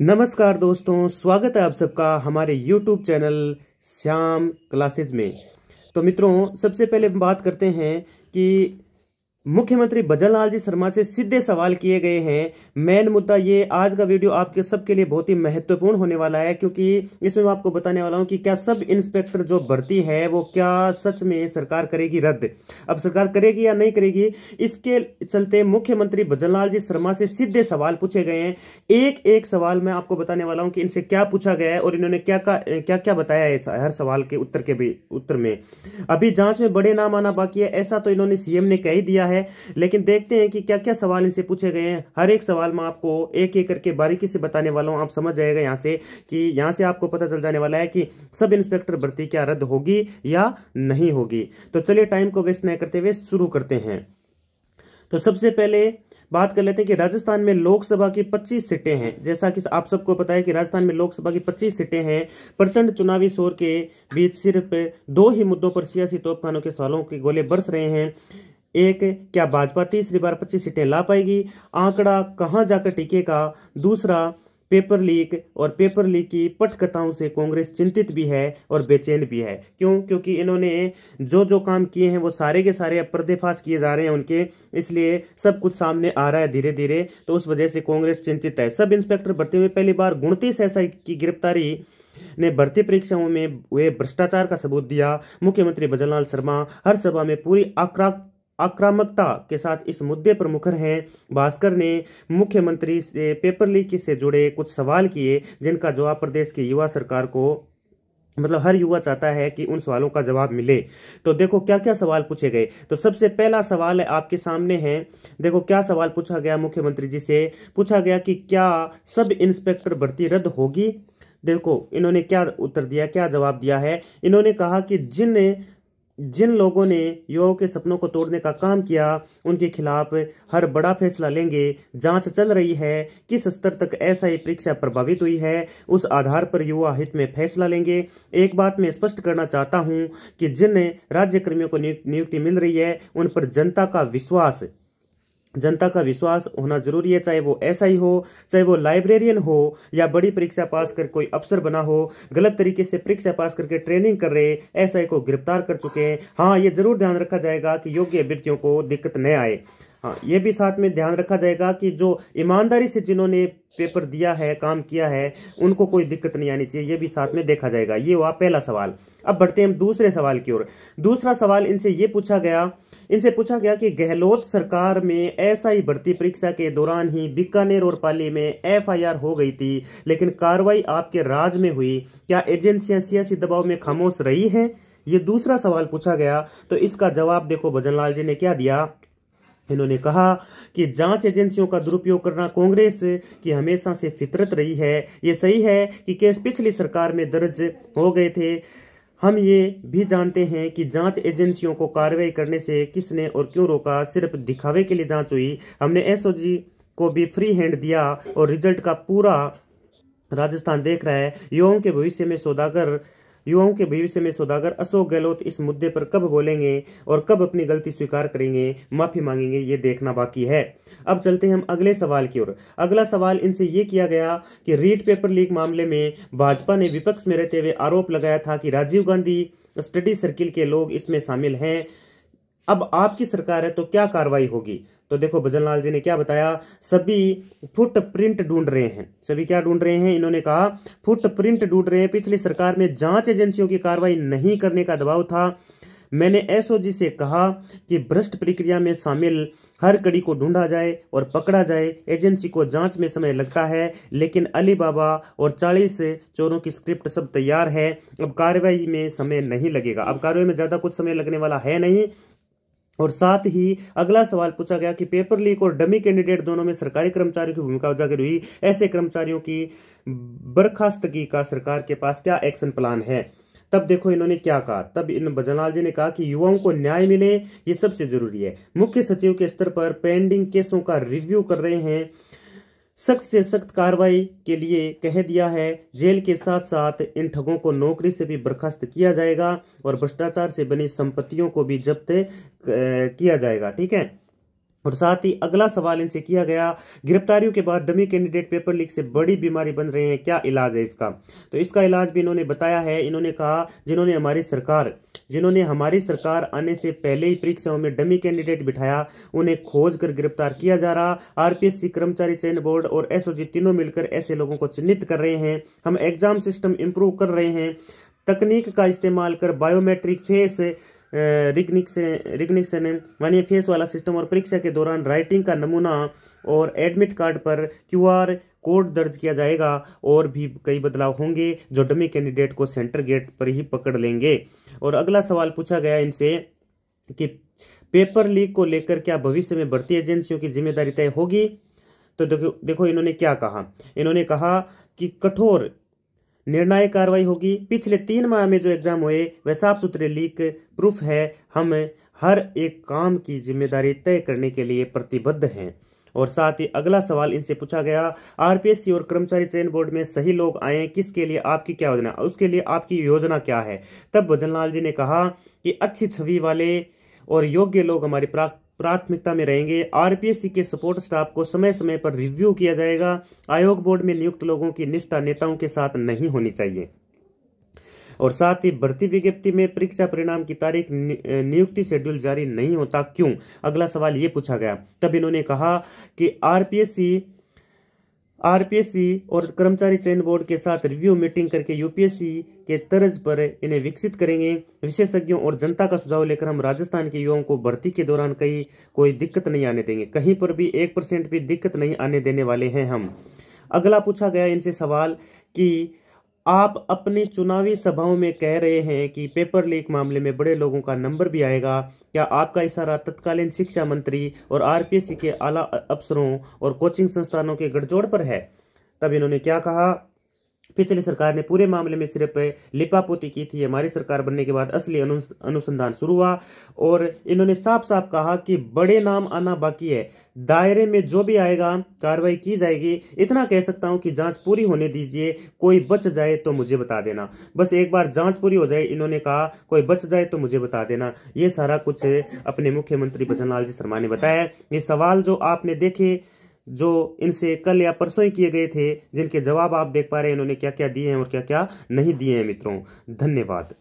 नमस्कार दोस्तों, स्वागत है आप सबका हमारे YouTube चैनल श्याम क्लासेज में। तो मित्रों, सबसे पहले हम बात करते हैं कि मुख्यमंत्री भजनलाल जी शर्मा से सीधे सवाल किए गए हैं। मेन मुद्दा ये, आज का वीडियो आपके सबके लिए बहुत ही महत्वपूर्ण होने वाला है, क्योंकि इसमें मैं आपको बताने वाला हूं कि क्या सब इंस्पेक्टर जो भर्ती है वो क्या सच में सरकार करेगी रद्द। अब सरकार करेगी या नहीं करेगी, इसके चलते मुख्यमंत्री भजनलाल जी शर्मा से सीधे सवाल पूछे गए हैं। एक एक सवाल मैं आपको बताने वाला हूं कि इनसे क्या पूछा गया है और इन्होंने क्या क्या बताया है हर सवाल के उत्तर में। अभी जांच में बड़े नाम आना बाकी है, ऐसा तो इन्होंने सीएम ने कह ही दिया है। लेकिन देखते हैं कि क्या क्या सवाल इनसे पूछे गए हैं। हर एक सवाल मैं आपको एक एक करके बारीकी से बताने वाला हूं। आप समझ जाएगा यहां से आपको पता चल जाने वाला है कि सब इंस्पेक्टर भर्ती क्या रद्द होगी या नहीं होगी। तो चलिए टाइम को वेस्ट नहीं करते हुए शुरू करते हैं। तो सबसे पहले बात कर लेते हैं कि राजस्थान में लोकसभा की 25 सीटें हैं। जैसा कि आप सबको पता है कि राजस्थान में लोकसभा की 25 सीटें हैं। प्रचंड चुनावी शोर के बीच सिर्फ दो ही मुद्दों पर सियासी तोपखानों के सवालों के गोले बरस रहे हैं। एक, क्या भाजपा तीसरी बार 25 सीटें ला पाएगी, आंकड़ा कहां जाकर टिकेगा। दूसरा, पेपर लीक और पेपर लीक की पटकथाओं से कांग्रेस चिंतित भी है और बेचैन भी है। क्यों? क्योंकि इन्होंने जो जो काम किए हैं वो सारे के सारे अब पर्दाफाश किए जा रहे हैं उनके, इसलिए सब कुछ सामने आ रहा है धीरे धीरे। तो उस वजह से कांग्रेस चिंतित है। सब इंस्पेक्टर भर्ती में पहली बार 29 एसआई की गिरफ्तारी ने भर्ती परीक्षाओं में हुए भ्रष्टाचार का सबूत दिया। मुख्यमंत्री भजनलाल शर्मा हर सभा में पूरी आक्रामकता के साथ इस मुद्दे पर मुखर हैं। भास्कर ने मुख्यमंत्री से पेपर लीक से जुड़े कुछ सवाल किए, जिनका जवाब प्रदेश की युवा सरकार को, मतलब हर युवा चाहता है कि उन सवालों का जवाब मिले। तो देखो क्या क्या सवाल पूछे गए। तो सबसे पहला सवाल है आपके सामने है। देखो क्या सवाल पूछा गया मुख्यमंत्री जी से। पूछा गया कि क्या सब इंस्पेक्टर भर्ती रद्द होगी। देखो इन्होंने क्या उत्तर दिया, क्या जवाब दिया है। इन्होंने कहा कि जिन लोगों ने युवाओं के सपनों को तोड़ने का काम किया, उनके खिलाफ हर बड़ा फैसला लेंगे। जांच चल रही है, किस स्तर तक एसआई परीक्षा प्रभावित हुई है, उस आधार पर युवा हित में फैसला लेंगे। एक बात मैं स्पष्ट करना चाहता हूं कि जिन राज्य कर्मियों को नियुक्ति मिल रही है, उन पर जनता का विश्वास होना जरूरी है। चाहे वो एसआई हो, चाहे वो लाइब्रेरियन हो, या बड़ी परीक्षा पास कर कोई अफसर बना हो। गलत तरीके से परीक्षा पास करके ट्रेनिंग कर रहे एसआई को गिरफ्तार कर चुके हैं। हाँ, ये जरूर ध्यान रखा जाएगा कि योग्य अभ्यर्थियों को दिक्कत न आए। हाँ, ये भी साथ में ध्यान रखा जाएगा कि जो ईमानदारी से जिन्होंने पेपर दिया है, काम किया है, उनको कोई दिक्कत नहीं आनी चाहिए। ये भी साथ में देखा जाएगा। ये हुआ पहला सवाल। अब बढ़ते हैं हम दूसरे सवाल की ओर। दूसरा सवाल इनसे पूछा गया कि गहलोत सरकार में एसआई भर्ती परीक्षा के दौरान ही बीकानेर और पाली में एफआईआर हो गई थी, लेकिन कार्रवाई आपके राज में हुई। क्या एजेंसियां सियासी दबाव में खामोश रही हैं? ये दूसरा सवाल पूछा गया। तो इसका जवाब देखो भजनलाल जी ने क्या दिया। इन्होंने कहा कि जांच एजेंसियों का दुरुपयोग करना कांग्रेस की हमेशा से फितरत रही है। ये सही है कि केस पिछली सरकार में दर्ज हो गए थे। हम ये भी जानते हैं कि जांच एजेंसियों को कार्रवाई करने से किसने और क्यों रोका। सिर्फ दिखावे के लिए जांच हुई। हमने एसओजी को भी फ्री हैंड दिया और रिजल्ट का पूरा राजस्थान देख रहा है। युवाओं के भविष्य में सौदागर अशोक गहलोत इस मुद्दे पर कब बोलेंगे और कब अपनी गलती स्वीकार करेंगे, माफी मांगेंगे, ये देखना बाकी है। अब चलते हैं हम अगले सवाल की ओर। अगला सवाल इनसे ये किया गया कि रीट पेपर लीक मामले में भाजपा ने विपक्ष में रहते हुए आरोप लगाया था कि राजीव गांधी स्टडी सर्किल के लोग इसमें शामिल हैं। अब आपकी सरकार है तो क्या कार्रवाई होगी। तो देखो भजनलाल जी ने क्या बताया। सभी फुटप्रिंट ढूंढ रहे हैं। सभी क्या ढूंढ रहे हैं? इन्होंने कहा फुटप्रिंट ढूंढ रहे हैं। पिछली सरकार में जांच एजेंसियों की कार्रवाई नहीं करने का दबाव था। मैंने एसओजी से कहा कि भ्रष्ट प्रक्रिया में शामिल हर कड़ी को ढूंढा जाए और पकड़ा जाए। एजेंसी को जांच में समय लगता है, लेकिन अली बाबा और 40 चोरों की स्क्रिप्ट सब तैयार है। अब कार्रवाई में समय नहीं लगेगा। अब कार्रवाई में ज्यादा कुछ समय लगने वाला है नहीं। और साथ ही अगला सवाल पूछा गया कि पेपर लीक और डमी कैंडिडेट दोनों में सरकारी कर्मचारियों की भूमिका उजागर हुई। ऐसे कर्मचारियों की बर्खास्तगी का सरकार के पास क्या एक्शन प्लान है। तब देखो इन्होंने क्या कहा। तब इन भजनलाल जी ने कहा कि युवाओं को न्याय मिले, ये सबसे जरूरी है। मुख्य सचिव के स्तर पर पेंडिंग केसों का रिव्यू कर रहे हैं। सख्त से सख्त कार्रवाई के लिए कह दिया है। जेल के साथ साथ इन ठगों को नौकरी से भी बर्खास्त किया जाएगा और भ्रष्टाचार से बनी संपत्तियों को भी जब्त किया जाएगा। ठीक है। और साथ ही अगला सवाल इनसे किया गया, गिरफ्तारियों के बाद डमी कैंडिडेट पेपर लीक से बड़ी बीमारी बन रहे हैं, क्या इलाज है इसका? तो इसका इलाज भी इन्होंने बताया है। इन्होंने कहा जिन्होंने हमारी सरकार आने से पहले ही परीक्षाओं में डमी कैंडिडेट बिठाया, उन्हें खोज कर गिरफ्तार किया जा रहा। आरपीएससी, कर्मचारी चयन बोर्ड और एसओजी तीनों मिलकर ऐसे लोगों को चिन्हित कर रहे हैं। हम एग्जाम सिस्टम इंप्रूव कर रहे हैं, तकनीक का इस्तेमाल कर बायोमेट्रिक फेस रिकग्निशन मानिए फेस वाला सिस्टम और परीक्षा के दौरान राइटिंग का नमूना और एडमिट कार्ड पर क्यूआर कोड दर्ज किया जाएगा। और भी कई बदलाव होंगे जो डमी कैंडिडेट को सेंटर गेट पर ही पकड़ लेंगे। और अगला सवाल पूछा गया इनसे कि पेपर लीक को लेकर क्या भविष्य में भर्ती एजेंसियों की जिम्मेदारी तय होगी? तो देखो इन्होंने क्या कहा। इन्होंने कहा कि कठोर निर्णायक कार्रवाई होगी। पिछले 3 माह में जो एग्जाम हुए वह साफ सुथरे लीक प्रूफ है। हम हर एक काम की जिम्मेदारी तय करने के लिए प्रतिबद्ध हैं। और साथ ही अगला सवाल इनसे पूछा गया, आरपीएससी और कर्मचारी चयन बोर्ड में सही लोग आए, किसके लिए आपकी क्या योजना, उसके लिए आपकी योजना क्या है? तब भजनलाल जी ने कहा कि अच्छी छवि वाले और योग्य लोग हमारी प्राथमिकता में रहेंगे। आरपीएससी के सपोर्ट स्टाफ को समय समय पर रिव्यू किया जाएगा। आयोग बोर्ड में नियुक्त लोगों की निष्ठा नेताओं के साथ नहीं होनी चाहिए। और साथ ही भर्ती विज्ञप्ति में परीक्षा परिणाम की तारीख नियुक्ति शेड्यूल जारी नहीं होता, क्यों? अगला सवाल ये पूछा गया। तब इन्होंने कहा कि आरपीएससी और कर्मचारी चयन बोर्ड के साथ रिव्यू मीटिंग करके यूपीएससी के तर्ज पर इन्हें विकसित करेंगे। विशेषज्ञों और जनता का सुझाव लेकर हम राजस्थान के युवाओं को भर्ती के दौरान कोई दिक्कत नहीं आने देंगे, कहीं पर भी 1% भी दिक्कत नहीं आने देने वाले हैं हम। अगला पूछा गया इनसे सवाल कि आप अपनी चुनावी सभाओं में कह रहे हैं कि पेपर लीक मामले में बड़े लोगों का नंबर भी आएगा, क्या आपका इशारा तत्कालीन शिक्षा मंत्री और आरपीएससी के आला अफसरों और कोचिंग संस्थानों के गठजोड़ पर है? तब इन्होंने क्या कहा, पिछली सरकार ने पूरे मामले में सिर्फ लिपापोती की थी, हमारी सरकार बनने के बाद असली अनुसंधान शुरू हुआ। और इन्होंने साफ साफ कहा कि बड़े नाम आना बाकी है, दायरे में जो भी आएगा कार्रवाई की जाएगी। इतना कह सकता हूं कि जांच पूरी होने दीजिए, कोई बच जाए तो मुझे बता देना। बस एक बार जांच पूरी हो जाए, इन्होंने कहा कोई बच जाए तो मुझे बता देना। ये सारा कुछ अपने मुख्यमंत्री भजनलाल जी शर्मा ने बताया। ये सवाल जो आपने देखे, जो इनसे कल या परसों ही किए गए थे, जिनके जवाब आप देख पा रहे हैं इन्होंने क्या क्या दिए हैं और क्या क्या नहीं दिए हैं मित्रों। धन्यवाद।